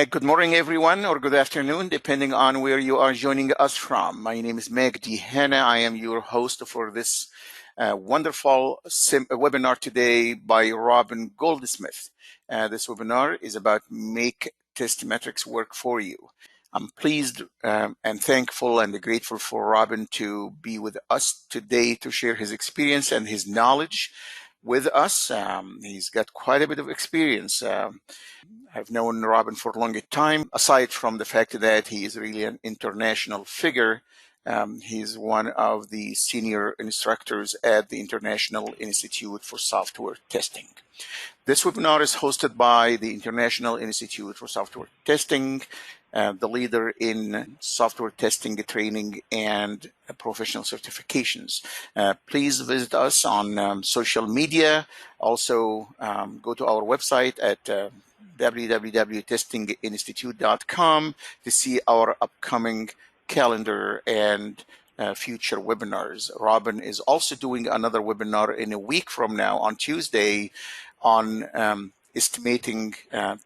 Good morning, everyone, or good afternoon, depending on where you are joining us from. My name is Magdi Hanna. I am your host for this wonderful webinar today by Robin Goldsmith. This webinar is about Make Test Metrics Work for You. I'm pleased and thankful and grateful for Robin to be with us today to share his experience and his knowledge with us. He's got quite a bit of experience. I've known Robin for a long time. Aside from the fact that he is really an international figure, he's one of the senior instructors at the International Institute for Software Testing. This webinar is hosted by the International Institute for Software Testing, the leader in software testing, training, and professional certifications. Please visit us on social media. Also, go to our website at www.testinginstitute.com to see our upcoming calendar and future webinars. Robin is also doing another webinar in a week from now on Tuesday on estimating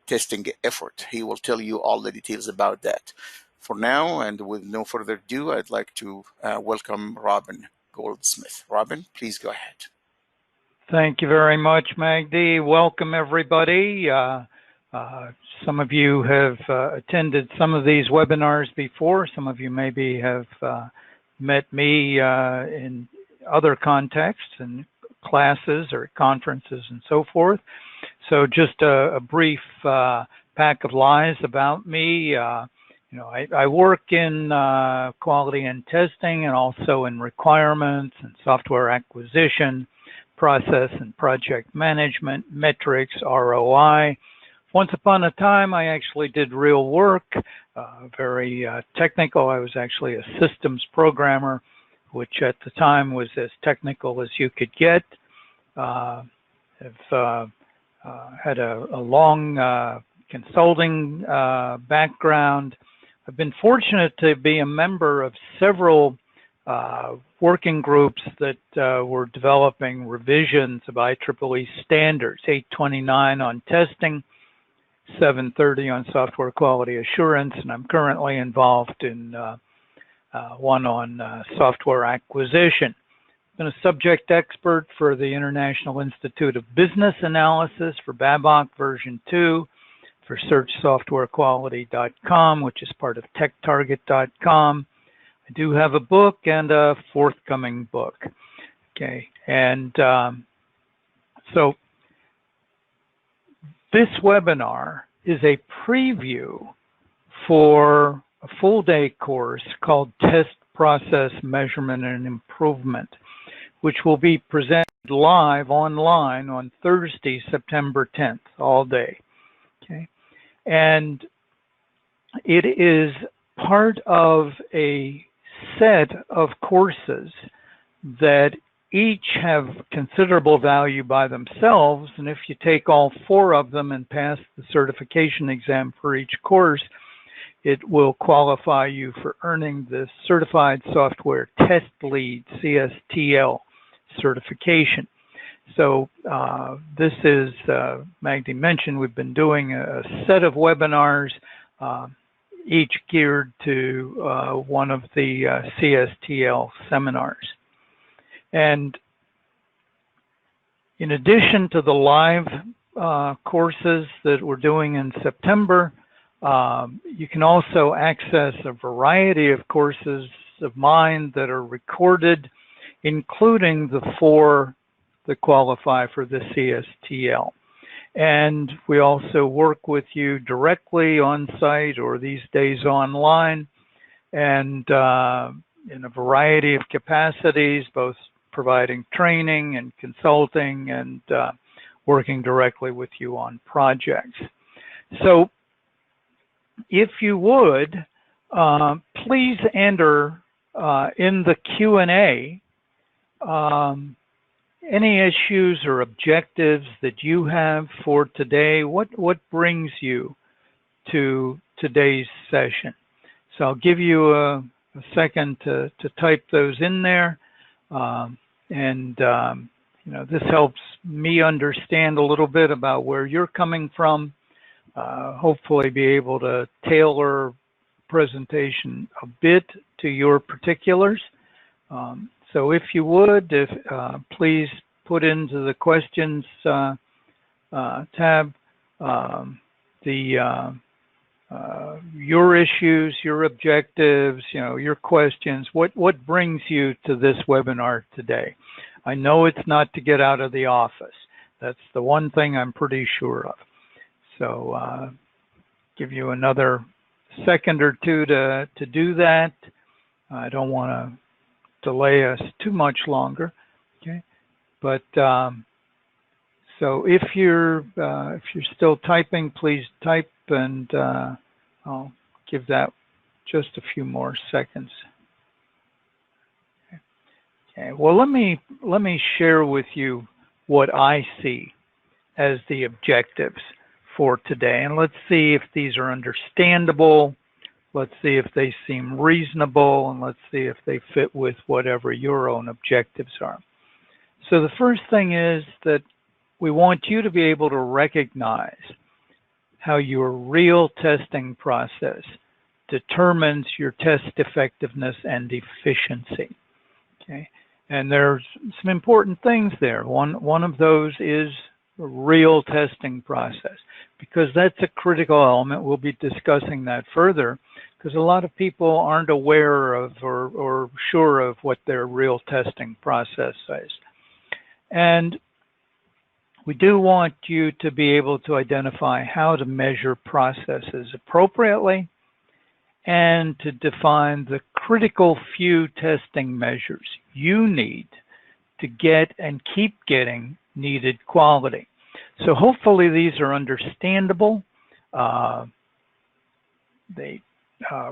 testing effort. He will tell you all the details about that. For now, and with no further ado, I'd like to welcome Robin Goldsmith. Robin, please go ahead. Thank you very much, Magdi. Welcome, everybody. Some of you have attended some of these webinars before. Some of you maybe have met me in other contexts and classes or conferences and so forth. So just a brief pack of lies about me. I work in quality and testing and also in requirements and software acquisition, process and project management, metrics, ROI. Once upon a time, I actually did real work, very technical. I was actually a systems programmer, which at the time was as technical as you could get. I've had a long consulting background. I've been fortunate to be a member of several working groups that were developing revisions of IEEE standards, 829 on testing, 730 on software quality assurance, and I'm currently involved in one on software acquisition. I've been a subject expert for the International Institute of Business Analysis for Babok version 2, for searchsoftwarequality.com, which is part of techtarget.com. I do have a book and a forthcoming book. Okay, and so this webinar is a preview for a full-day course called Test Process Measurement and Improvement, which will be presented live online on Thursday, September 10th, all day. Okay, and it is part of a set of courses that each have considerable value by themselves, and if you take all 4 of them and pass the certification exam for each course, it will qualify you for earning the Certified Software Test Lead, CSTL, certification. So this is, Magdi mentioned, we've been doing a set of webinars, each geared to one of the CSTL seminars. And in addition to the live courses that we're doing in September, you can also access a variety of courses of mine that are recorded, including the 4 that qualify for the CSTL. And we also work with you directly on site or these days online, and in a variety of capacities, both providing training and consulting and working directly with you on projects. So if you would, please enter in the Q&A any issues or objectives that you have for today. What brings you to today's session? So I'll give you a second to type those in there. This helps me understand a little bit about where you're coming from. hopefully be able to tailor presentation a bit to your particulars. So if you would, please put into the questions tab your issues, your objectives, your questions. What brings you to this webinar today? I know it's not to get out of the office. That's the one thing I'm pretty sure of. So give you another second or two to do that. I don't want to delay us too much longer. Okay, but so if you're still typing, please type, and I'll give that just a few more seconds. Okay. Well, let me share with you what I see as the objectives for today, and let's see if these are understandable. Let's see if they seem reasonable, and let's see if they fit with whatever your own objectives are. So the first thing is that we want you to be able to recognize how your real testing process determines your test effectiveness and efficiency. Okay, and there's some important things there. One of those is a real testing process, because that's a critical element. We'll be discussing that further, because a lot of people aren't aware of or sure of what their real testing process is. And we do want you to be able to identify how to measure processes appropriately and to define the critical few testing measures you need to get and keep getting needed quality. So hopefully these are understandable,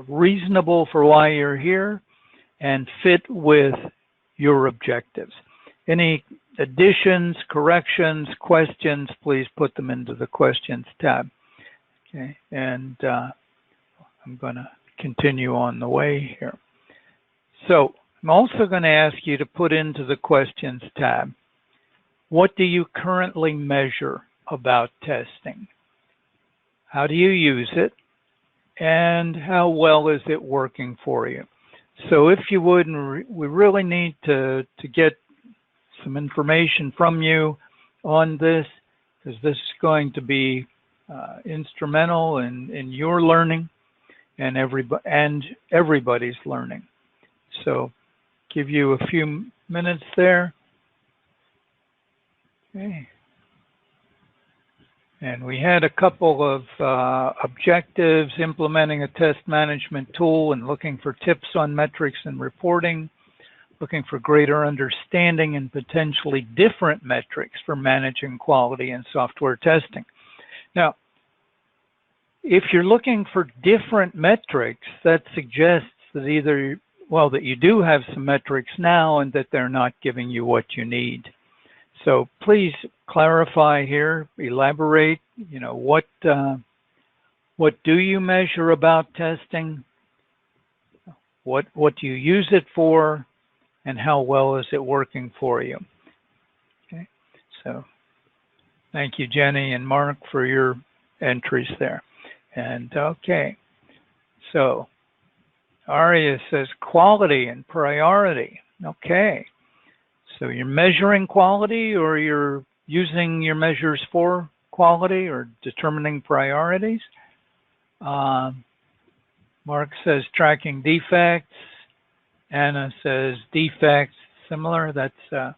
reasonable for why you're here, and fit with your objectives. Any additions, corrections, questions, please put them into the questions tab. Okay, and I'm going to continue on the way here. So I'm also going to ask you to put into the questions tab, what do you currently measure about testing? How do you use it? And how well is it working for you? So if you would, we really need to get some information from you on this, because this is going to be instrumental in your learning and everybody's learning. So give you a few minutes there. Okay. And we had a couple of objectives: implementing a test management tool and looking for tips on metrics and reporting, looking for greater understanding and potentially different metrics for managing quality and software testing. Now, if you're looking for different metrics, that suggests that either, well, that you do have some metrics now and that they're not giving you what you need. So please clarify here, elaborate, what do you measure about testing? What do you use it for? And how well is it working for you? Okay, so thank you, Jenny and Mark, for your entries there. And okay, so Aria says quality and priority. Okay, so you're measuring quality, or you're using your measures for quality, or determining priorities. Mark says tracking defects. Anna says defects, similar. That's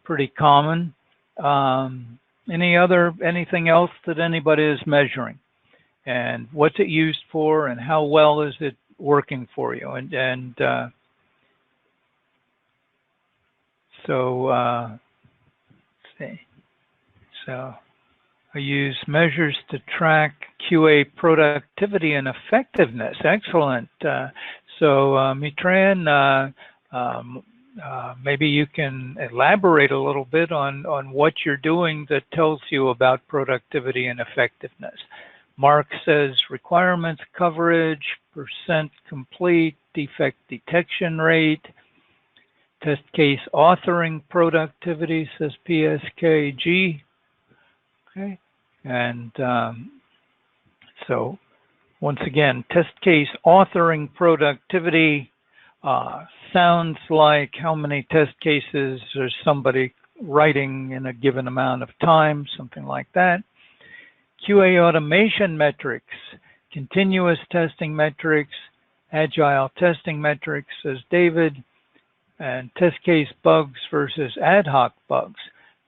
pretty common. Anything else that anybody is measuring? And what's it used for, and how well is it working for you? So let's see. So I use measures to track QA productivity and effectiveness. Excellent. So Mitran, maybe you can elaborate a little bit on what you're doing that tells you about productivity and effectiveness. Mark says requirements coverage, percent complete, defect detection rate, test case authoring productivity, says PSKG. Okay, and So once again, test case authoring productivity sounds like how many test cases is somebody writing in a given amount of time, something like that. QA automation metrics, continuous testing metrics, agile testing metrics, says David, and test case bugs versus ad hoc bugs.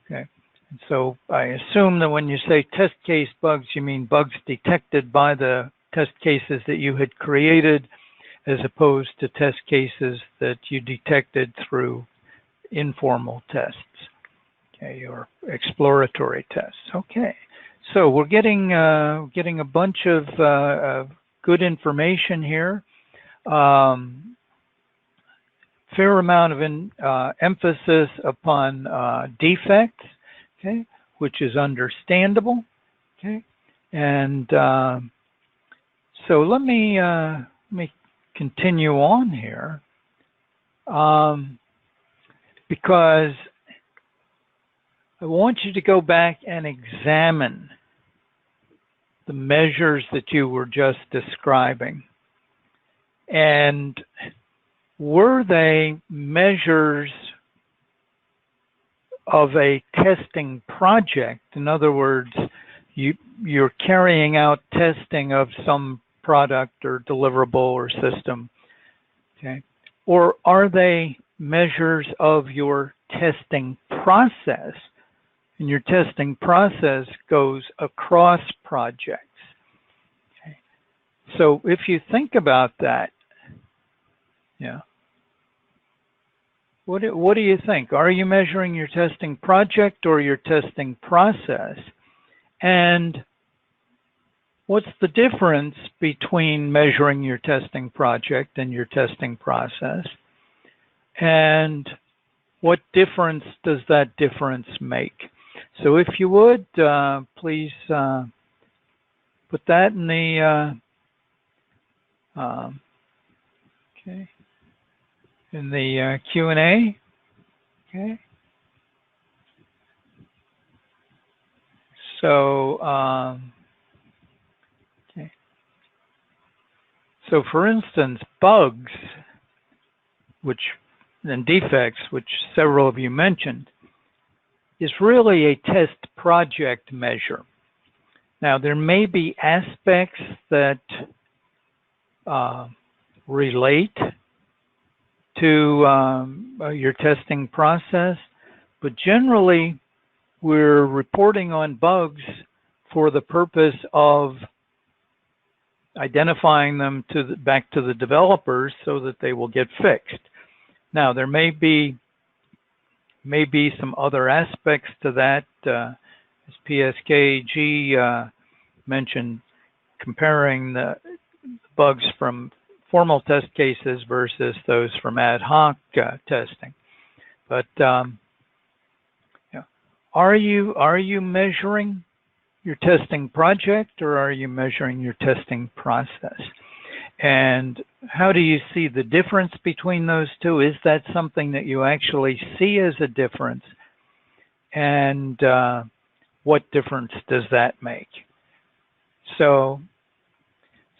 Okay, and so I assume that when you say test case bugs, you mean bugs detected by the test cases that you had created, as opposed to test cases that you detected through informal tests, okay, or exploratory tests. Okay, so we're getting a bunch of good information here. Fair amount of emphasis upon defects, okay, which is understandable, okay, and so let me continue on here, because I want you to go back and examine the measures that you were just describing. And were they measures of a testing project? In other words, you're carrying out testing of some product or deliverable or system, okay? Or are they measures of your testing process? And your testing process goes across projects. Okay. So if you think about that, yeah, what do you think? Are you measuring your testing project or your testing process? And what's the difference between measuring your testing project and your testing process? And what difference does that difference make? So if you would, please put that in the okay, in the Q&A. Okay. So okay. So for instance, bugs, and defects, which several of you mentioned, is really a test project measure. Now, there may be aspects that relate to your testing process, but generally we're reporting on bugs for the purpose of identifying them back to the developers so that they will get fixed. Now, there may be some other aspects to that, as PSKG mentioned, comparing the bugs from formal test cases versus those from ad hoc testing. But yeah, are you measuring your testing project, or are you measuring your testing process? And how do you see the difference between those two? Is that something that you actually see as a difference? And what difference does that make? So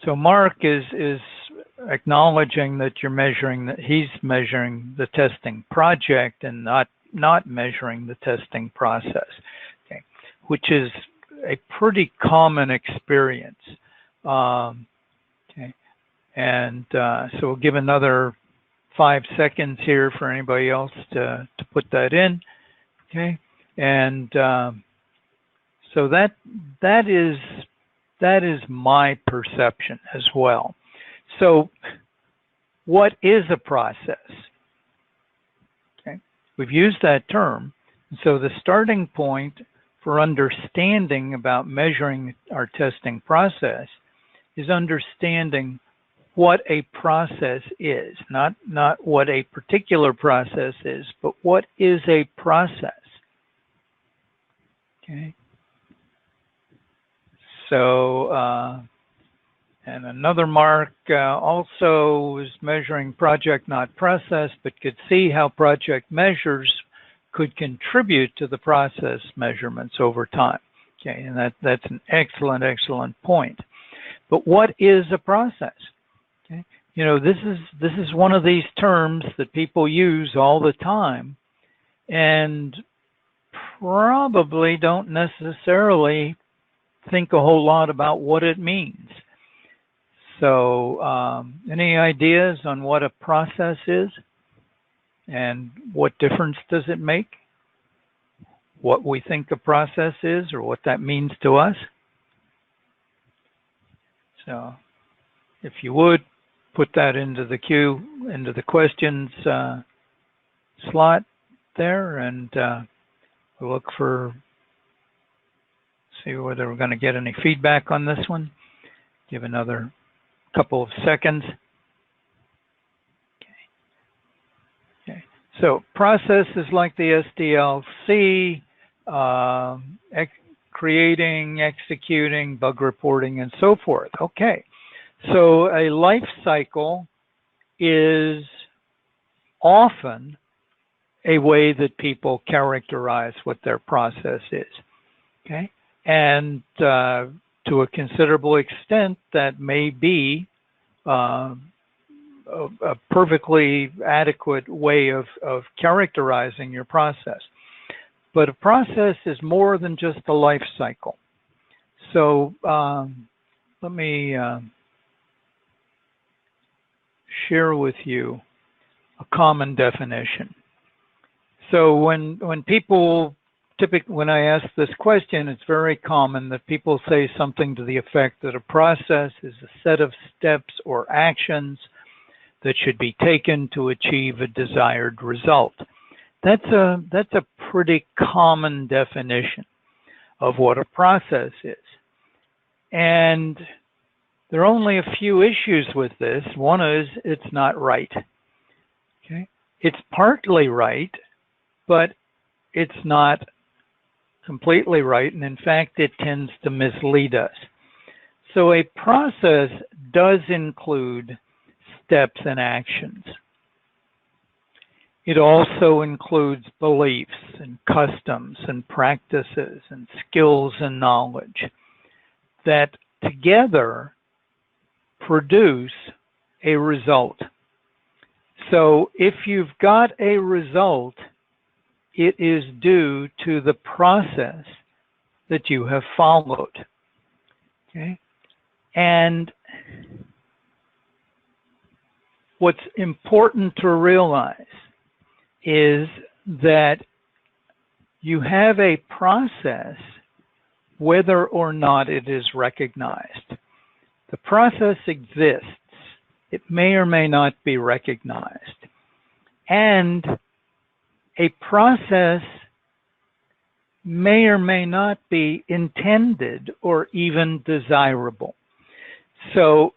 Mark is acknowledging that you're measuring, that he's measuring the testing project and not measuring the testing process, okay, which is a pretty common experience. Okay, and so we'll give another 5 seconds here for anybody else to put that in, okay, and so that is my perception as well. So what is a process? Okay, we've used that term. So the starting point for understanding about measuring our testing process is understanding what a process is, not what a particular process is, but what is a process. Okay. So, and another Mark also is measuring project, not process, but could see how project measures could contribute to the process measurements over time. Okay, and that's an excellent point. But what is a process? Okay. You know, this is one of these terms that people use all the time and probably don't necessarily think a whole lot about what it means. So any ideas on what a process is and what difference does it make? What we think a process is or what that means to us? So if you would, put that into the queue, into the questions slot there, and we'll look for, see whether we're going to get any feedback on this one. Give another couple of seconds. Okay. So process is like the SDLC, creating, executing, bug reporting, and so forth. Okay. So a life cycle is often a way that people characterize what their process is. Okay. And to a considerable extent, that may be a perfectly adequate way of characterizing your process. But a process is more than just a life cycle. So let me share with you a common definition. So when people typically, when I ask this question, it's very common that people say something to the effect that a process is a set of steps or actions that should be taken to achieve a desired result. That's a pretty common definition of what a process is. And there are only a few issues with this. One is it's not right. Okay? It's partly right, but it's not completely right, and in fact, it tends to mislead us. So a process does include steps and actions. It also includes beliefs and customs and practices and skills and knowledge that together produce a result. So if you've got a result, it is due to the process that you have followed. Okay? And what's important to realize is that you have a process whether or not it is recognized. The process exists. It may or may not be recognized. And a process may or may not be intended or even desirable. So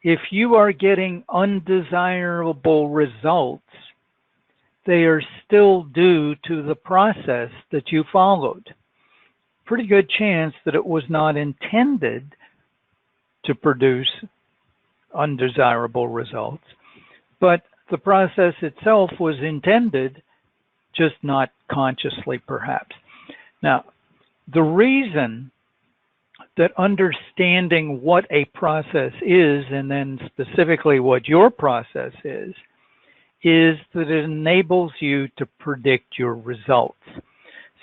if you are getting undesirable results, they are still due to the process that you followed. Pretty good chance that it was not intended to produce undesirable results, but the process itself was intended, just not consciously perhaps. Now, the reason that understanding what a process is, and then specifically what your process is that it enables you to predict your results.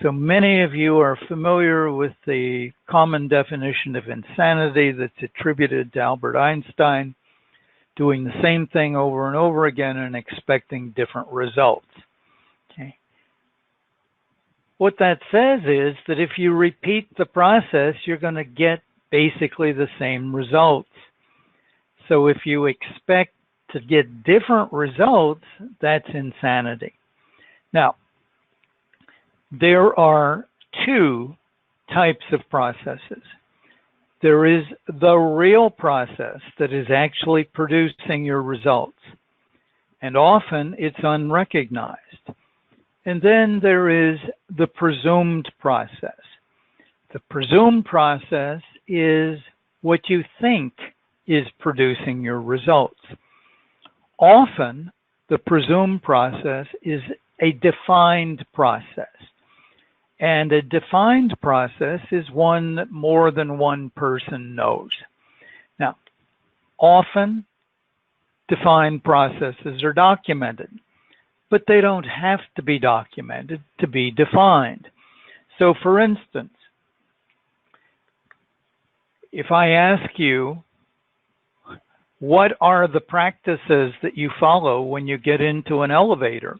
So many of you are familiar with the common definition of insanity that's attributed to Albert Einstein, doing the same thing over and over again and expecting different results. Okay. What that says is that if you repeat the process, you're going to get basically the same results. So if you expect to get different results, that's insanity. Now, there are two types of processes. There is the real process that is actually producing your results, and often it's unrecognized. And then there is the presumed process. The presumed process is what you think is producing your results. Often, the presumed process is a defined process. And a defined process is one that more than one person knows. Often, defined processes are documented, but they don't have to be documented to be defined. So for instance, if I ask you, what are the practices that you follow when you get into an elevator?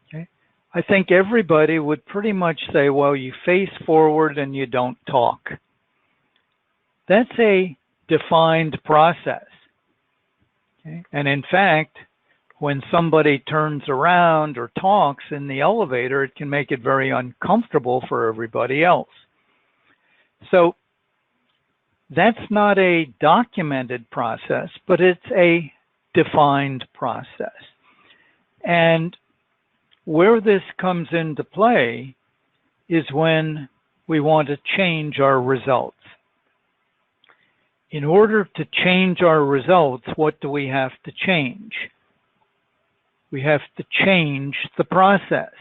Okay. I think everybody would pretty much say, well, you face forward and you don't talk. That's a defined process. Okay. And in fact, when somebody turns around or talks in the elevator, it can make it very uncomfortable for everybody else. So that's not a documented process, but it's a defined process. And where this comes into play is when we want to change our results. In order to change our results, what do we have to change? We have to change the process.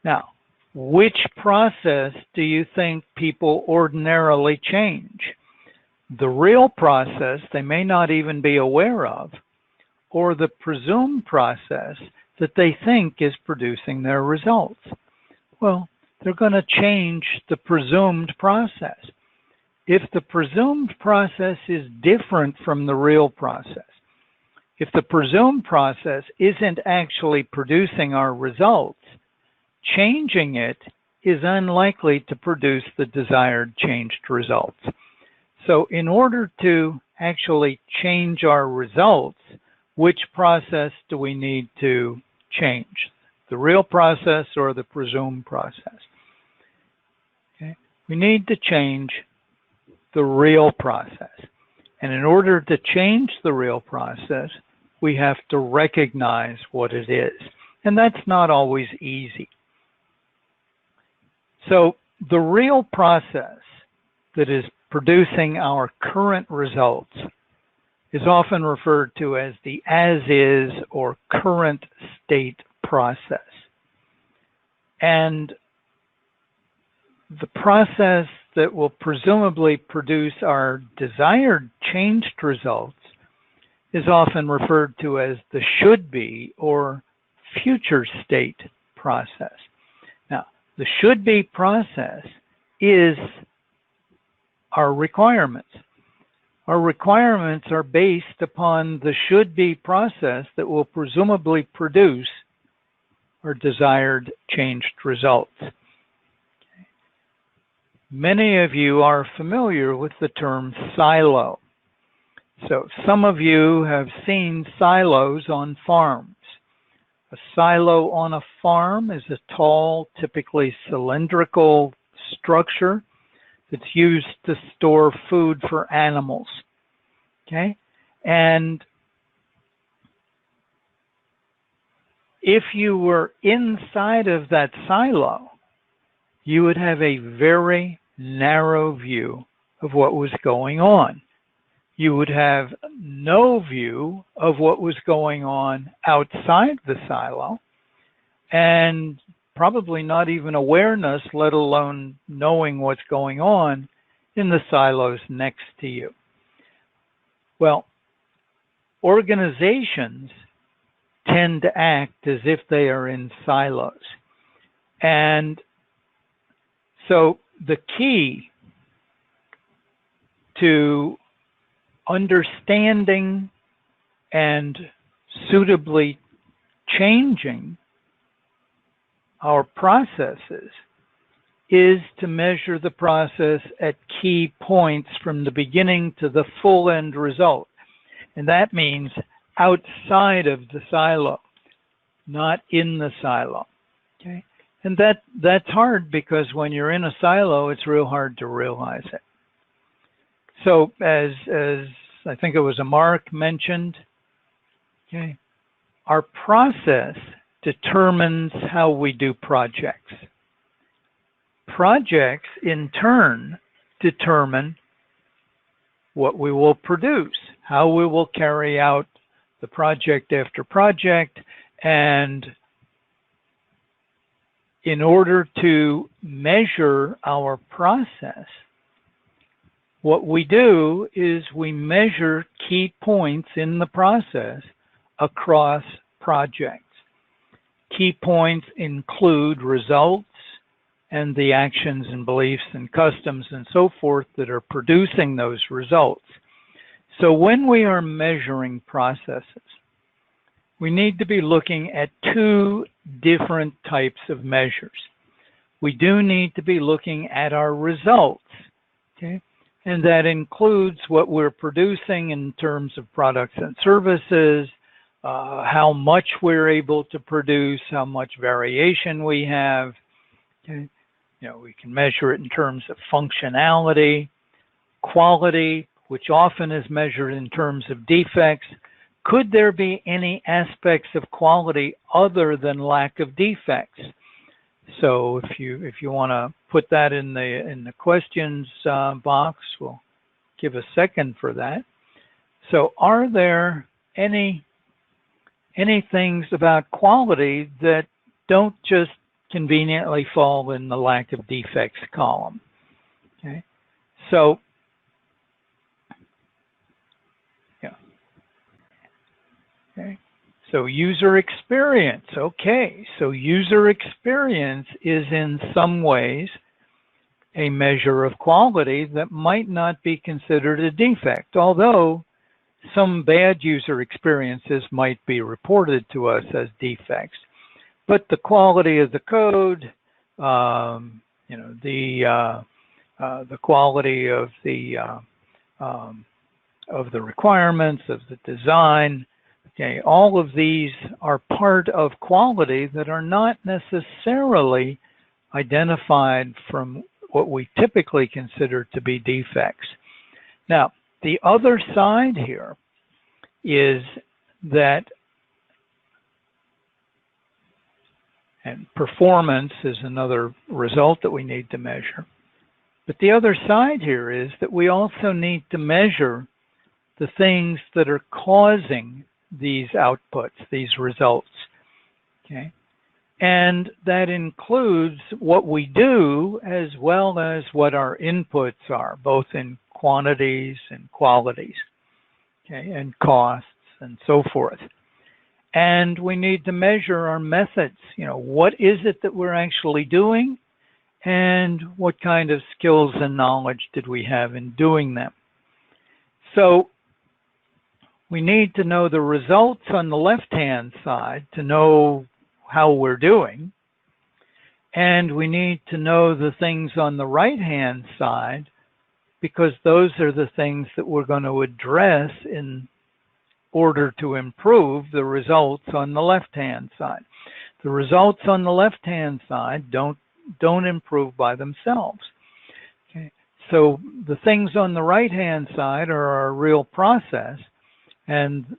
Now, which process do you think people ordinarily change? The real process they may not even be aware of, or the presumed process that they think is producing their results? Well, they're going to change the presumed process. If the presumed process is different from the real process, if the presumed process isn't actually producing our results, changing it is unlikely to produce the desired changed results. So in order to actually change our results, which process do we need to change? The real process or the presumed process? Okay. We need to change the real process. And in order to change the real process, we have to recognize what it is. And that's not always easy. So the real process that is producing our current results is often referred to as the as-is or current state process. And the process that will presumably produce our desired changed results is often referred to as the should-be or future state process. Now, the should-be process is our requirements. Our requirements are based upon the should-be process that will presumably produce our desired changed results. Okay. Many of you are familiar with the term silo. So some of you have seen silos on farms. A silo on a farm is a tall, typically cylindrical structure that's used to store food for animals. Okay? And if you were inside of that silo, you would have a very narrow view of what was going on. You would have no view of what was going on outside the silo, and probably not even awareness, let alone knowing what's going on in the silos next to you. Well, organizations tend to act as if they are in silos. And so the key to understanding and suitably changing our processes is to measure the process at key points from the beginning to the full end result. And that means outside of the silo, not in the silo. Okay? And that's hard because when you're in a silo, it's real hard to realize it. So as I think it was Mark mentioned, okay, our process determines how we do projects. Projects, in turn, determine what we will produce, how we will carry out the project after project, and in order to measure our process, what we do is we measure key points in the process across projects. Key points include results and the actions and beliefs and customs and so forth that are producing those results. So when we are measuring processes, we need to be looking at two different types of measures. We do need to be looking at our results, okay? And that includes what we're producing in terms of products and services, how much we're able to produce, how much variation we have. Okay? You know, we can measure it in terms of functionality, quality, which often is measured in terms of defects. Could there be any aspects of quality other than lack of defects? So if you want to put that in the questions box, we'll give a second for that. So are there any things about quality that don't just conveniently fall in the lack of defects column? Okay, so yeah, okay. So user experience, okay. So user experience is in some ways a measure of quality that might not be considered a defect, although some bad user experiences might be reported to us as defects. But the quality of the code, you know, the quality of the requirements, of the design, okay, all of these are part of quality that are not necessarily identified from what we typically consider to be defects. Now, the other side here is that, and performance is another result that we need to measure, but the other side here is that we also need to measure the things that are causing these outputs, these results, okay? And that includes what we do as well as what our inputs are, both in quantities and qualities, okay, and costs and so forth. And we need to measure our methods. You know, what is it that we're actually doing and what kind of skills and knowledge did we have in doing them? So we need to know the results on the left-hand side to know how we're doing. And we need to know the things on the right-hand side because those are the things that we're going to address in order to improve the results on the left-hand side. The results on the left-hand side don't improve by themselves. Okay? So the things on the right-hand side are our real process. And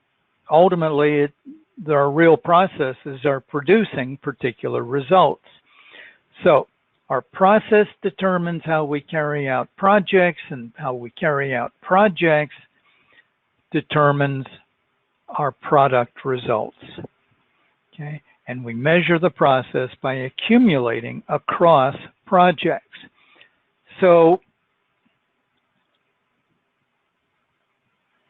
ultimately, our real processes are producing particular results. So our process determines how we carry out projects, and how we carry out projects determines our product results. Okay, and we measure the process by accumulating across projects. So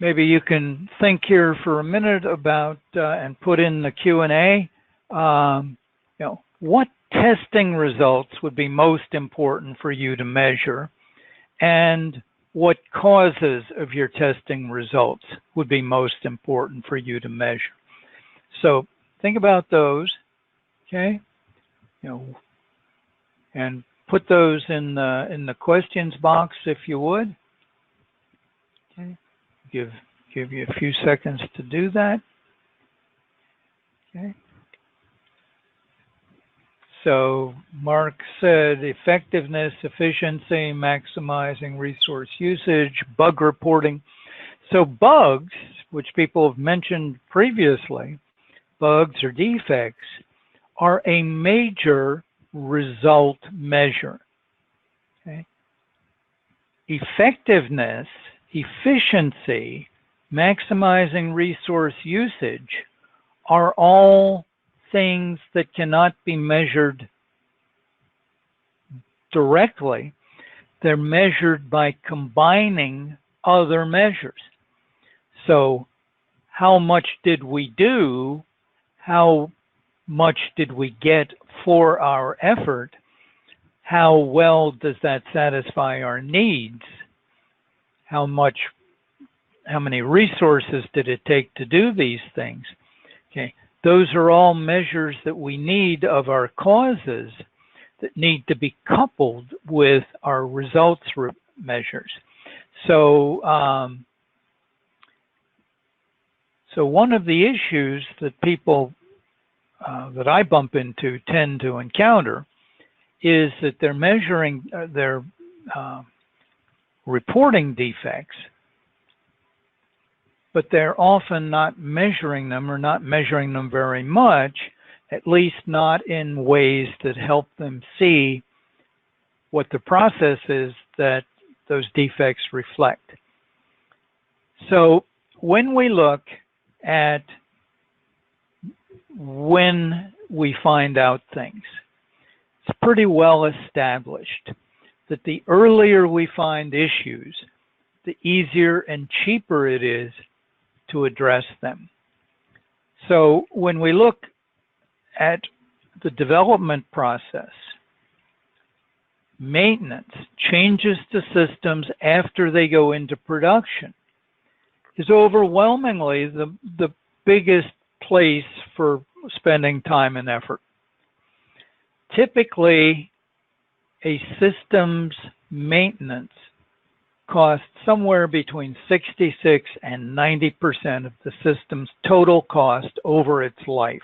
maybe you can think here for a minute about and put in the Q&A, you know, what testing results would be most important for you to measure, and what causes of your testing results would be most important for you to measure. So think about those, okay? You know, and put those in the questions box if you would. Okay. Give you a few seconds to do that. Okay. So Mark said effectiveness, efficiency, maximizing resource usage, bug reporting. So bugs, which people have mentioned previously, bugs or defects, are a major result measure. Okay. Effectiveness, efficiency, maximizing resource usage are all things that cannot be measured directly, they're measured by combining other measures. So how much did we do? How much did we get for our effort? How well does that satisfy our needs? How many resources did it take to do these things? Okay, those are all measures that we need of our causes that need to be coupled with our results measures. So, so one of the issues that people that I bump into tend to encounter is that they're measuring, they're reporting defects, but they're often not measuring them, or not measuring them very much, at least not in ways that help them see what the process is that those defects reflect. So when we look at when we find out things, it's pretty well established that the earlier we find issues, the easier and cheaper it is to address them. So when we look at the development process, maintenance, changes to systems after they go into production, is overwhelmingly the biggest place for spending time and effort. Typically, a system's maintenance costs somewhere between 66 and 90% of the system's total cost over its life.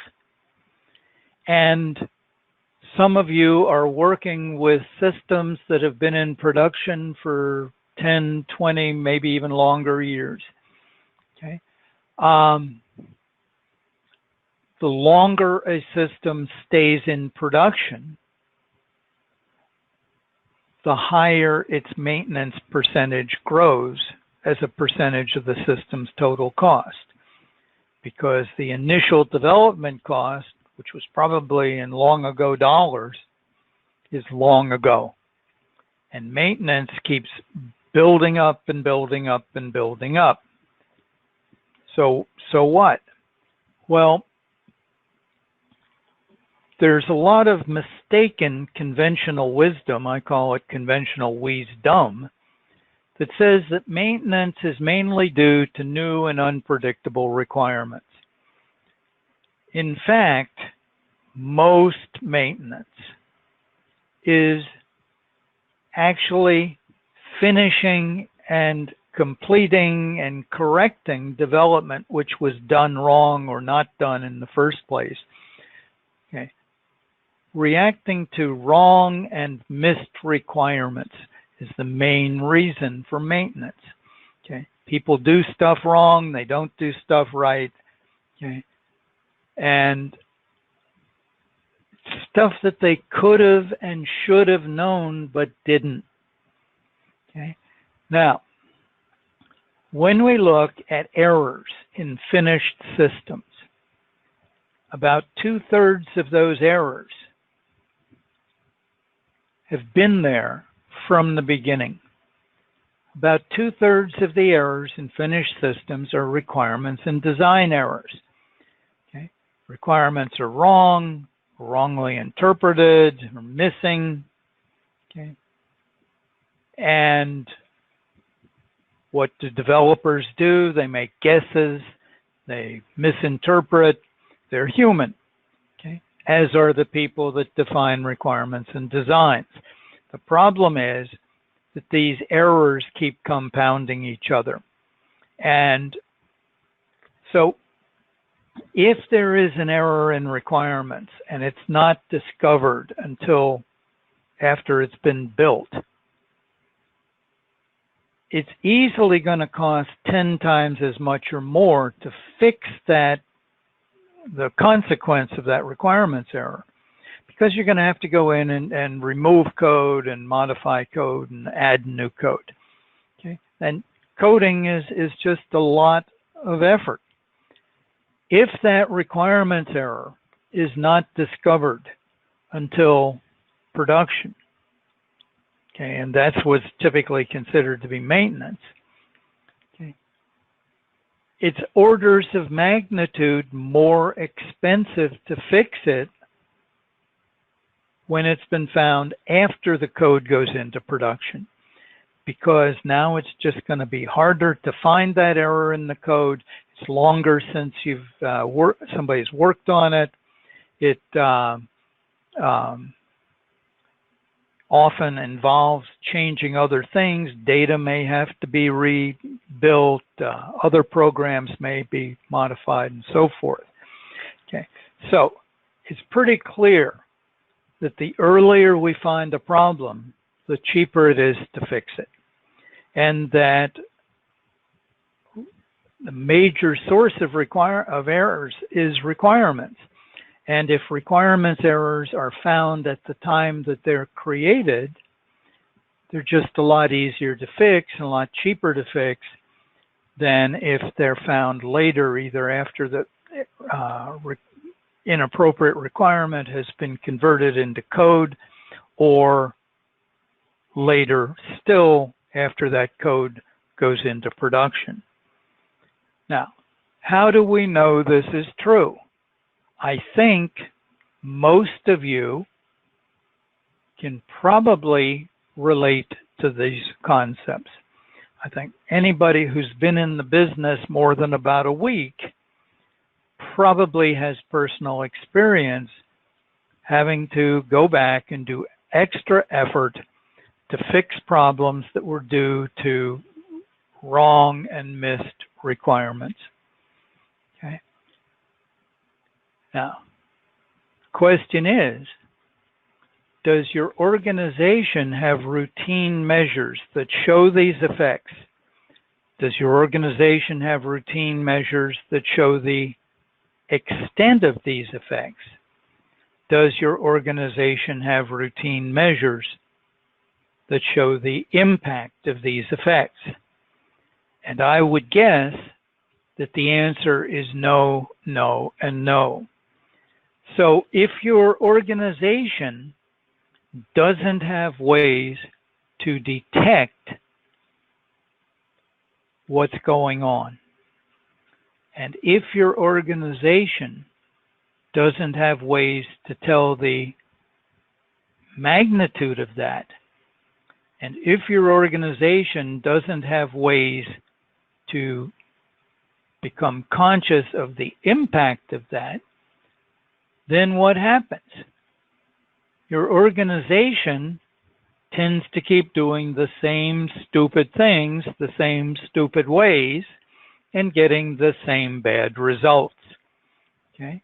And some of you are working with systems that have been in production for 10, 20, maybe even longer years. Okay. The longer a system stays in production, the higher its maintenance percentage grows as a percentage of the system's total cost. Because the initial development cost, which was probably in long ago dollars, is long ago. And maintenance keeps building up and building up and building up. So what? Well, there's a lot of mistaken conventional wisdom, I call it conventional wisdom, that says that maintenance is mainly due to new and unpredictable requirements. In fact, most maintenance is actually finishing and completing and correcting development which was done wrong or not done in the first place. Okay. Reacting to wrong and missed requirements is the main reason for maintenance. Okay. People do stuff wrong, they don't do stuff right. Okay. And stuff that they could have and should have known but didn't. Okay. Now, when we look at errors in finished systems, about 2/3 of those errors have been there from the beginning. About 2/3 of the errors in finished systems are requirements and design errors. Okay. Requirements are wrong, wrongly interpreted, or missing. Okay. And what do developers do? They make guesses, they misinterpret, they're human, okay? As are the people that define requirements and designs. The problem is that these errors keep compounding each other. And so if there is an error in requirements and it's not discovered until after it's been built, it's easily going to cost 10 times as much or more to fix that, the consequence of that requirements error, because you're going to have to go in and remove code and modify code and add new code. Okay, and coding is just a lot of effort. If that requirements error is not discovered until production, Okay, and that's what's typically considered to be maintenance. Okay. It's orders of magnitude more expensive to fix it when it's been found after the code goes into production, because now it's just going to be harder to find that error in the code. It's longer since you've somebody's worked on it. It often involves changing other things. Data may have to be rebuilt. Other programs may be modified, and so forth. Okay, so it's pretty clear that the earlier we find a problem, the cheaper it is to fix it. And that the major source of errors is requirements. And if requirements errors are found at the time that they're created, they're just a lot easier to fix and a lot cheaper to fix than if they're found later, either after the inappropriate requirement has been converted into code, or later still after that code goes into production. Now, how do we know this is true? I think most of you can probably relate to these concepts. I think anybody who's been in the business more than about a week probably has personal experience having to go back and do extra effort to fix problems that were due to wrong and missed requirements. Okay. Now, question is, does your organization have routine measures that show these effects? Does your organization have routine measures that show the extent of these effects? Does your organization have routine measures that show the impact of these effects? And I would guess that the answer is no, no, and no. So if your organization doesn't have ways to detect what's going on, and if your organization doesn't have ways to tell the magnitude of that, and if your organization doesn't have ways to become conscious of the impact of that, then what happens? Your organization tends to keep doing the same stupid things, the same stupid ways, and getting the same bad results. Okay?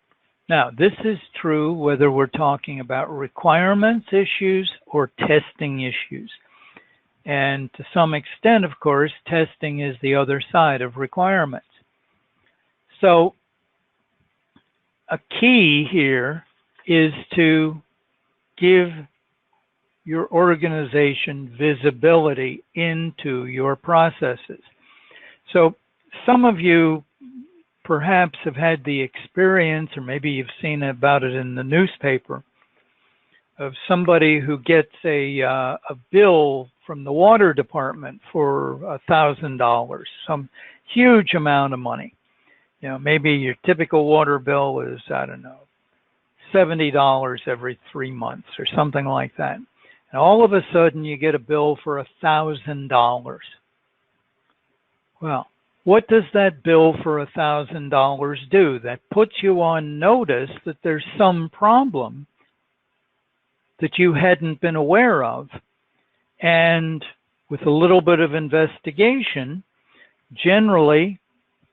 Now, this is true whether we're talking about requirements issues or testing issues. And to some extent, of course, testing is the other side of requirements. So a key here is to give your organization visibility into your processes. So some of you perhaps have had the experience, or maybe you've seen about it in the newspaper, of somebody who gets a bill from the water department for $1,000, some huge amount of money. You know, maybe your typical water bill is, I don't know, $70 every 3 months or something like that. And all of a sudden you get a bill for $1,000. Well, what does that bill for $1,000 do? That puts you on notice that there's some problem that you hadn't been aware of. And with a little bit of investigation, generally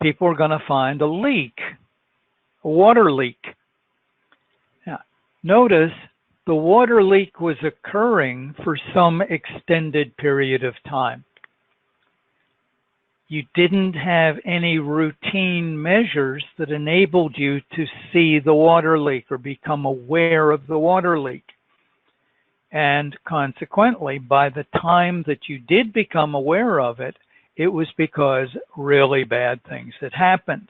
people are going to find a leak, a water leak. Now, notice the water leak was occurring for some extended period of time. You didn't have any routine measures that enabled you to see the water leak or become aware of the water leak. And consequently, by the time that you did become aware of it, it was because really bad things had happened.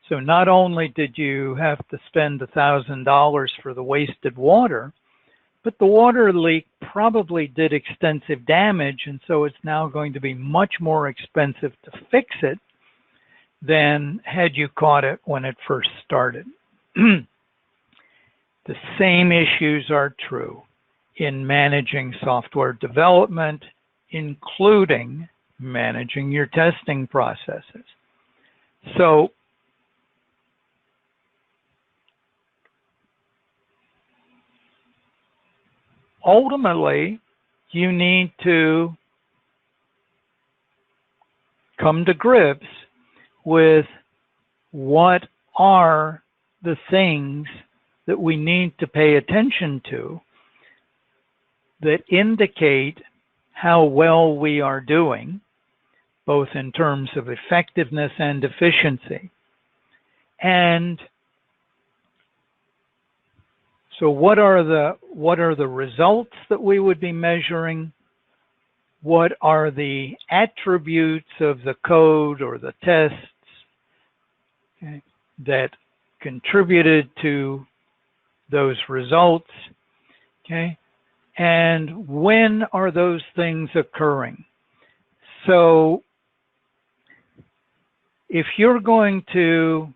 So not only did you have to spend $1,000 for the wasted water, but the water leak probably did extensive damage, and so it's now going to be much more expensive to fix it than had you caught it when it first started. The same issues are true in managing software development, including managing your testing processes. So ultimately, you need to come to grips with what are the things that we need to pay attention to that indicate how well we are doing, both in terms of effectiveness and efficiency. And so what are the results that we would be measuring? What are the attributes of the code or the tests, okay, that contributed to those results? Okay, and when are those things occurring? So if you're going to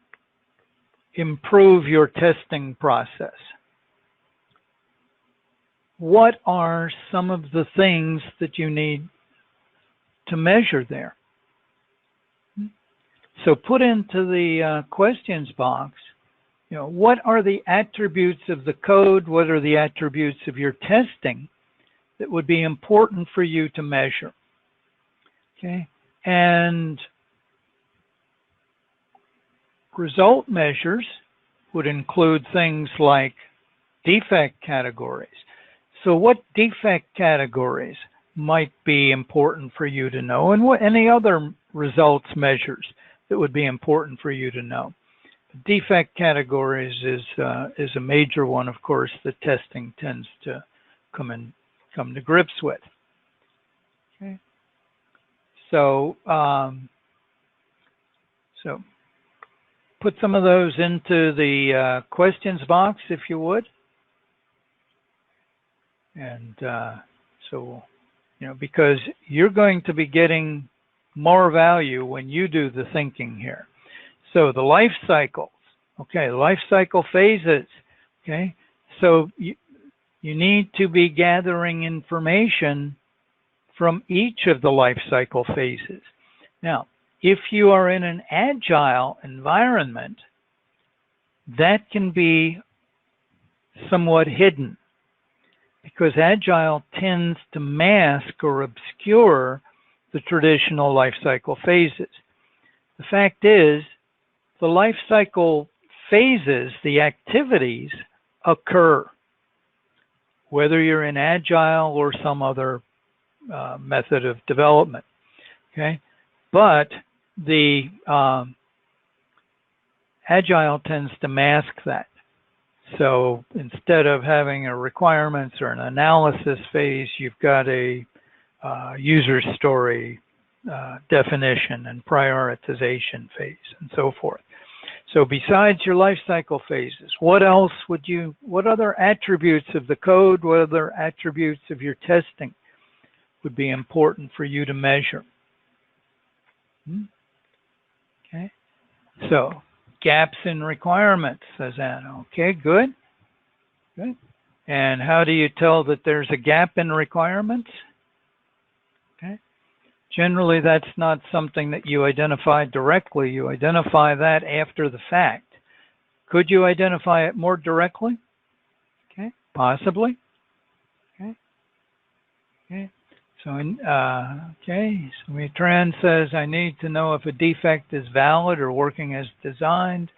improve your testing process, what are some of the things that you need to measure there? So put into the questions box, what are the attributes of the code? What are the attributes of your testing that would be important for you to measure? Okay, and result measures would include things like defect categories. So what defect categories might be important for you to know, and what any other results measures that would be important for you to know? Defect categories is a major one, of course, that testing tends to come to grips with. Okay. So put some of those into the questions box, if you would. And so, because you're going to be getting more value when you do the thinking here. So the life cycles, okay, life cycle phases, okay. So you need to be gathering information from each of the life cycle phases. Now, if you are in an agile environment, that can be somewhat hidden, because agile tends to mask or obscure the traditional life cycle phases. The fact is, the life cycle phases, the activities, occur, whether you're in agile or some other method of development. Okay, but the agile tends to mask that. So instead of having a requirements or an analysis phase, you've got a user story definition and prioritization phase and so forth. So besides your life cycle phases, what other attributes of the code, what other attributes of your testing would be important for you to measure? Okay, so gaps in requirements, says Anna. Okay, good. Good. And how do you tell that there's a gap in requirements? Okay. Generally, that's not something that you identify directly. You identify that after the fact. Could you identify it more directly? Okay, possibly. Okay. Okay. So, so Tran says, I need to know if a defect is valid or working as designed.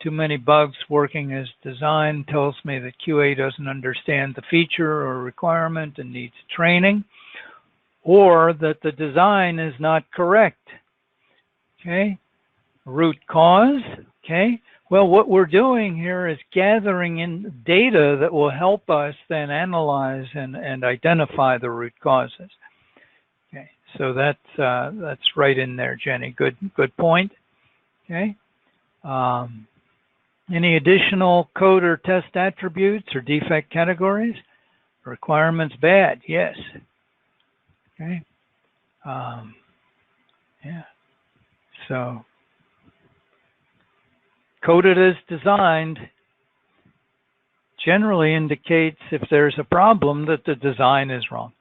Too many bugs working as designed tells me that QA doesn't understand the feature or requirement and needs training, or that the design is not correct. Okay, root cause. Okay, well, what we're doing here is gathering in data that will help us then analyze and identify the root causes. Okay, so that's right in there, Jenny. Good point. Okay. Any additional code or test attributes or defect categories? Requirements bad, yes. Okay. Yeah. So coded as designed generally indicates if there's a problem that the design is wrong.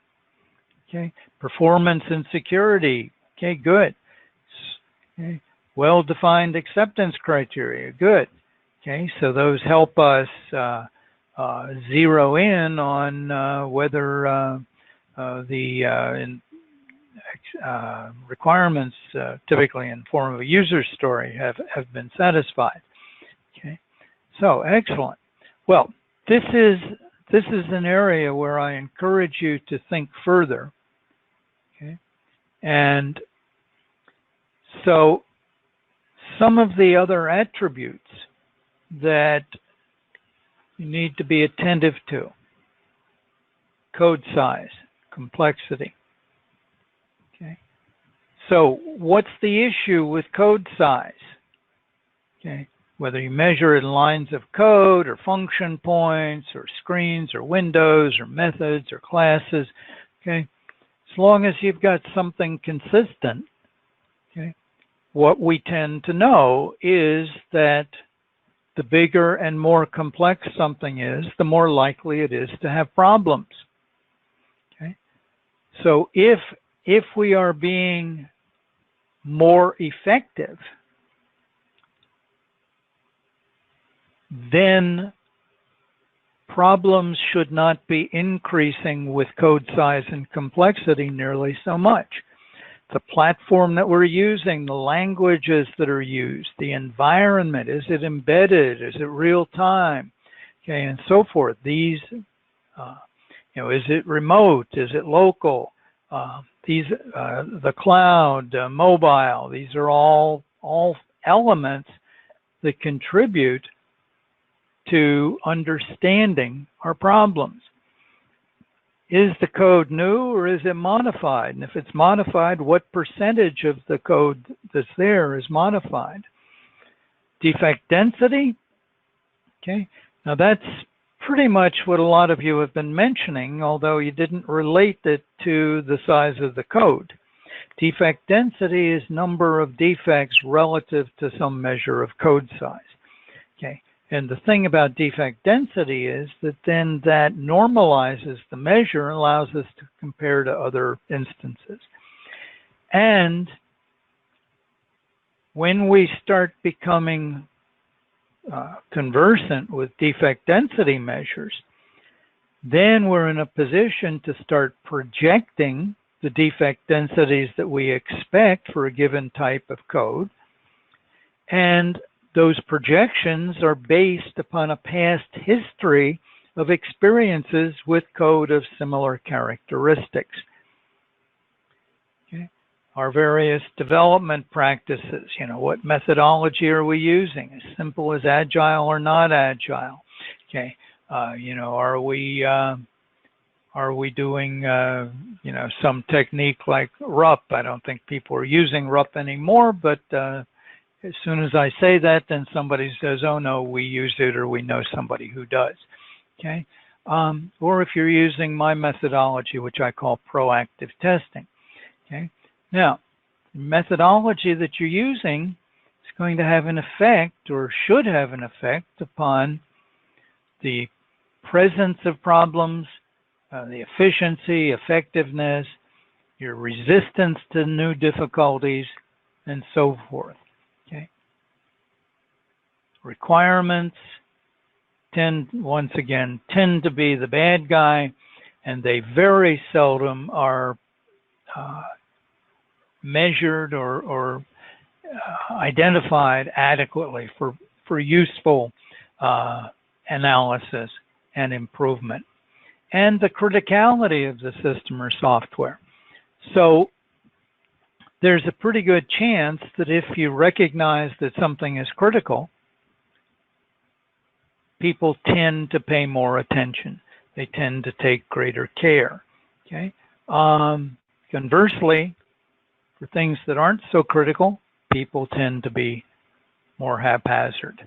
Okay. Performance and security. Okay, good. Okay. Well-defined acceptance criteria. Good. Okay, so those help us zero in on whether the requirements, typically in form of a user story, have been satisfied. Okay, so excellent. Well, this is an area where I encourage you to think further. Okay, and so some of the other attributes that you need to be attentive to: code size, complexity. Okay, so what's the issue with code size? Okay, whether you measure it in lines of code or function points or screens or windows or methods or classes. Okay, as long as you've got something consistent, okay, what we tend to know is that the bigger and more complex something is, the more likely it is to have problems. Okay, so if we are being more effective, then problems should not be increasing with code size and complexity nearly so much. The platform that we're using, the languages that are used, the environment, is it embedded, is it real time, okay, and so forth. These, is it remote, is it local, the cloud, mobile, these are all elements that contribute to understanding our problems. Is the code new or is it modified? And if it's modified, what percentage of the code that's there is modified? Defect density. Okay, now that's pretty much what a lot of you have been mentioning, although you didn't relate it to the size of the code. Defect density is number of defects relative to some measure of code size. Okay. And the thing about defect density is that then that normalizes the measure and allows us to compare to other instances. And when we start becoming conversant with defect density measures, then we're in a position to start projecting the defect densities that we expect for a given type of code. And those projections are based upon a past history of experiences with code of similar characteristics. Okay. Our various development practices, what methodology are we using? As simple as agile or not agile? Okay. Are we doing, some technique like RUP? I don't think people are using RUP anymore, but as soon as I say that, then somebody says, oh no, we use it, or we know somebody who does. Okay. Or if you're using my methodology, which I call proactive testing. Okay. Now, the methodology that you're using is going to have an effect, or should have an effect, upon the presence of problems, the efficiency, effectiveness, your resistance to new difficulties, and so forth. Okay. Requirements once again tend to be the bad guy, and they very seldom are measured or identified adequately for useful analysis and improvement, and the criticality of the system or software. So there's a pretty good chance that if you recognize that something is critical, people tend to pay more attention. They tend to take greater care. Okay. Conversely, for things that aren't so critical, people tend to be more haphazard.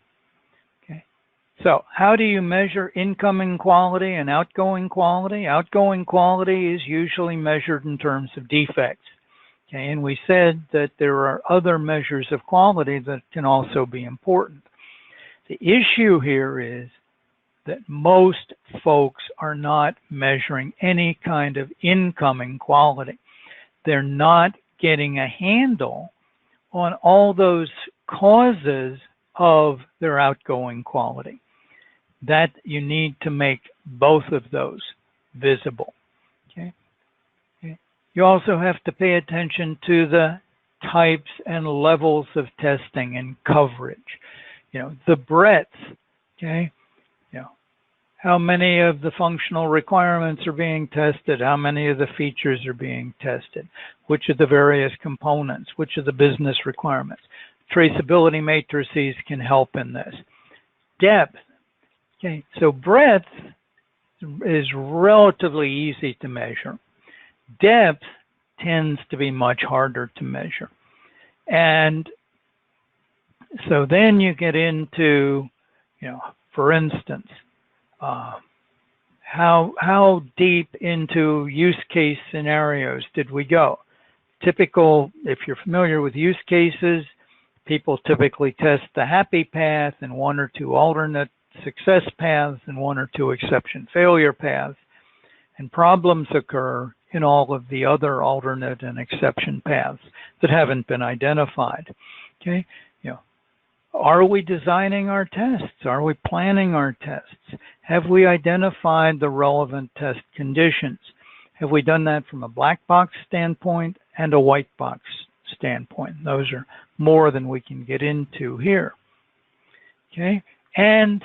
Okay. So how do you measure incoming quality and outgoing quality? Outgoing quality is usually measured in terms of defects. Okay, and we said that there are other measures of quality that can also be important. The issue here is that most folks are not measuring any kind of incoming quality. They're not getting a handle on all those causes of their outgoing quality. That you need to make both of those visible. Okay. You also have to pay attention to the types and levels of testing and coverage. The breadth, okay? How many of the functional requirements are being tested? How many of the features are being tested? Which of the various components? Which of the business requirements? Traceability matrices can help in this. Depth, okay? So breadth is relatively easy to measure. Depth tends to be much harder to measure. And so then you get into, for instance, how deep into use case scenarios did we go? Typical, if you're familiar with use cases, people typically test the happy path and one or two alternate success paths and one or two exception failure paths. And problems occur in all of the other alternate and exception paths that haven't been identified. Okay, are we designing our tests? Are we planning our tests? Have we identified the relevant test conditions? Have we done that from a black box standpoint and a white box standpoint? Those are more than we can get into here. Okay, and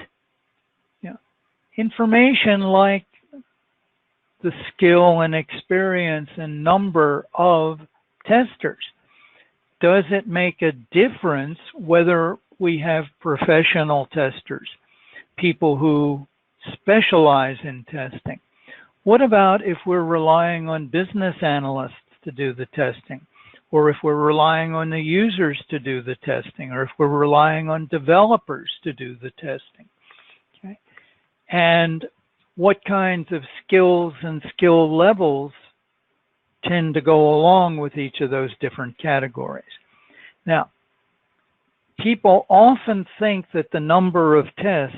information like the skill and experience and number of testers. Does it make a difference whether we have professional testers, people who specialize in testing? What about if we're relying on business analysts to do the testing, or if we're relying on the users to do the testing, or if we're relying on developers to do the testing? Okay. And what kinds of skills and skill levels tend to go along with each of those different categories? Now, people often think that the number of tests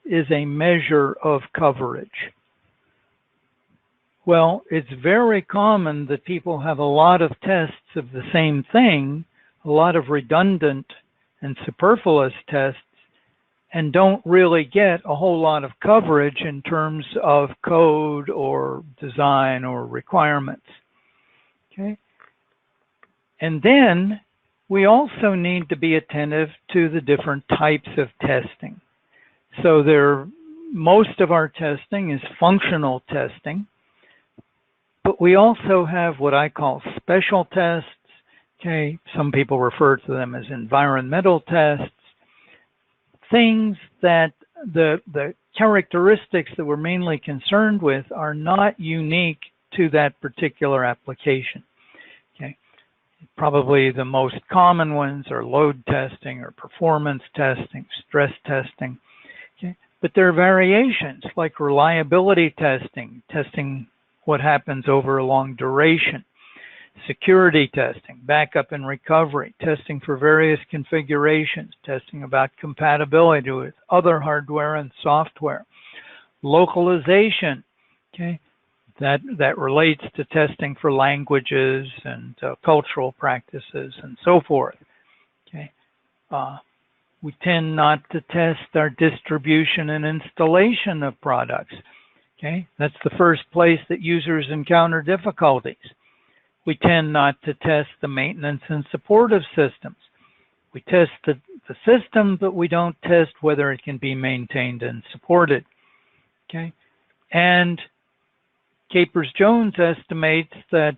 is a measure of coverage. Well, it's very common that people have a lot of tests of the same thing, a lot of redundant and superfluous tests, and don't really get a whole lot of coverage in terms of code or design or requirements. Okay. And then we also need to be attentive to the different types of testing. So most of our testing is functional testing, but we also have what I call special tests. Okay, some people refer to them as environmental tests. Things that the characteristics that we're mainly concerned with are not unique to that particular application. Okay, probably the most common ones are load testing or performance testing, stress testing. Okay, but there are variations like reliability testing, testing what happens over a long duration. Security testing, backup and recovery, testing for various configurations, testing about compatibility with other hardware and software. Localization, okay, that relates to testing for languages and cultural practices and so forth. Okay, we tend not to test our distribution and installation of products. Okay, that's the first place that users encounter difficulties. We tend not to test the maintenance and support of systems. We test the system, but we don't test whether it can be maintained and supported. Okay, and Capers-Jones estimates that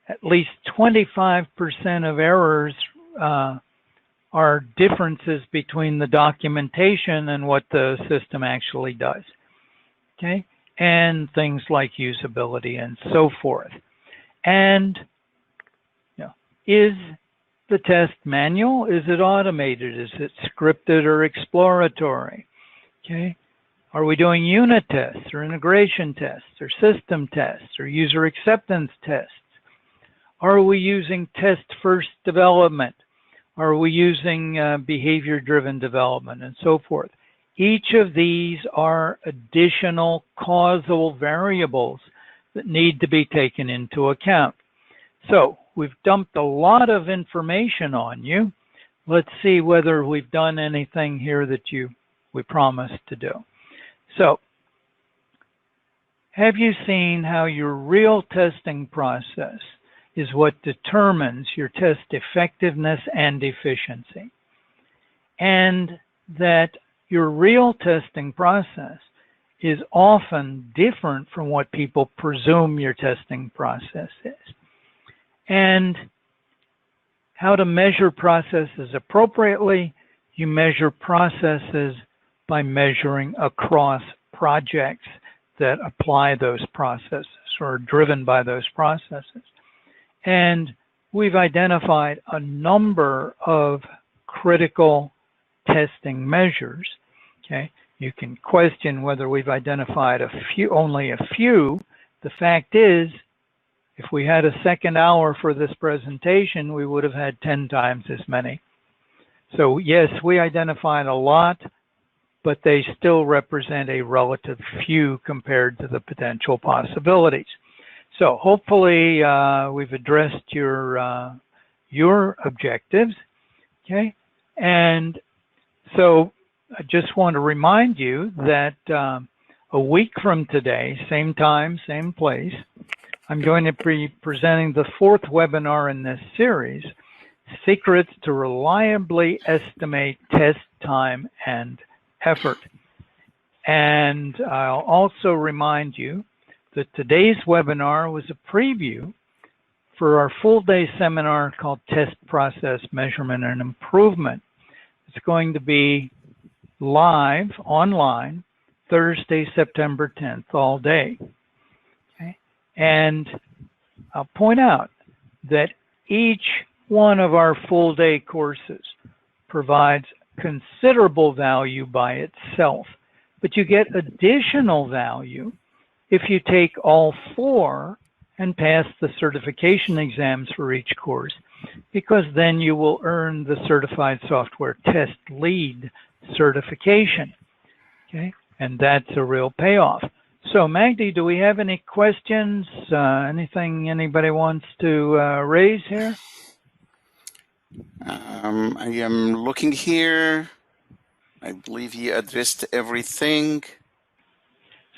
at least 25% of errors are differences between the documentation and what the system actually does. Okay, and things like usability and so forth. And is the test manual? Is it automated? Is it scripted or exploratory? Okay. Are we doing unit tests or integration tests or system tests or user acceptance tests? Are we using test-first development? Are we using behavior-driven development and so forth? Each of these are additional causal variables that need to be taken into account. So we've dumped a lot of information on you. Let's see whether we've done anything here that we promised to do. So, have you seen how your real testing process is what determines your test effectiveness and efficiency? And that your real testing process is often different from what people presume your testing process is. And how to measure processes appropriately. You measure processes by measuring across projects that apply those processes or are driven by those processes. And we've identified a number of critical testing measures. Okay, you can question whether we've identified only a few. The fact is, if we had a second hour for this presentation, we would have had 10 times as many. So yes, we identified a lot, but they still represent a relative few compared to the potential possibilities. So hopefully we've addressed your objectives, okay? And so I just want to remind you that a week from today, same time, same place, I'm going to be presenting the fourth webinar in this series, Secrets to Reliably Estimate Test Time and Effort. And I'll also remind you that today's webinar was a preview for our full-day seminar called Test Process Measurement and Improvement. It's going to be live online Thursday, September 10th, all day. Okay? And I'll point out that each one of our full-day courses provides considerable value by itself, but you get additional value if you take all four and pass the certification exams for each course, because then you will earn the Certified Software Test Lead certification, okay? And that's a real payoff. So Magdi, do we have any questions? Anything anybody wants to raise here? I am looking here. I believe he addressed everything.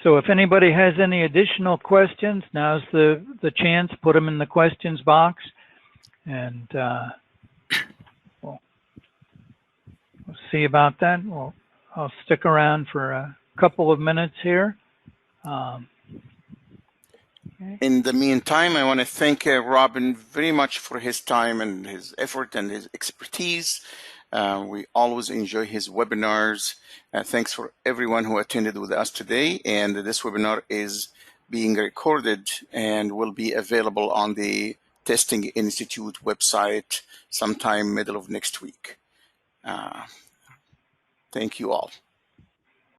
So if anybody has any additional questions, now's the chance. Put them in the questions box, and we'll see about that. I'll stick around for a couple of minutes here. Okay. In the meantime, I want to thank Robin very much for his time and his effort and his expertise. We always enjoy his webinars. Thanks for everyone who attended with us today. And this webinar is being recorded and will be available on the Testing Institute website sometime middle of next week. Thank you all.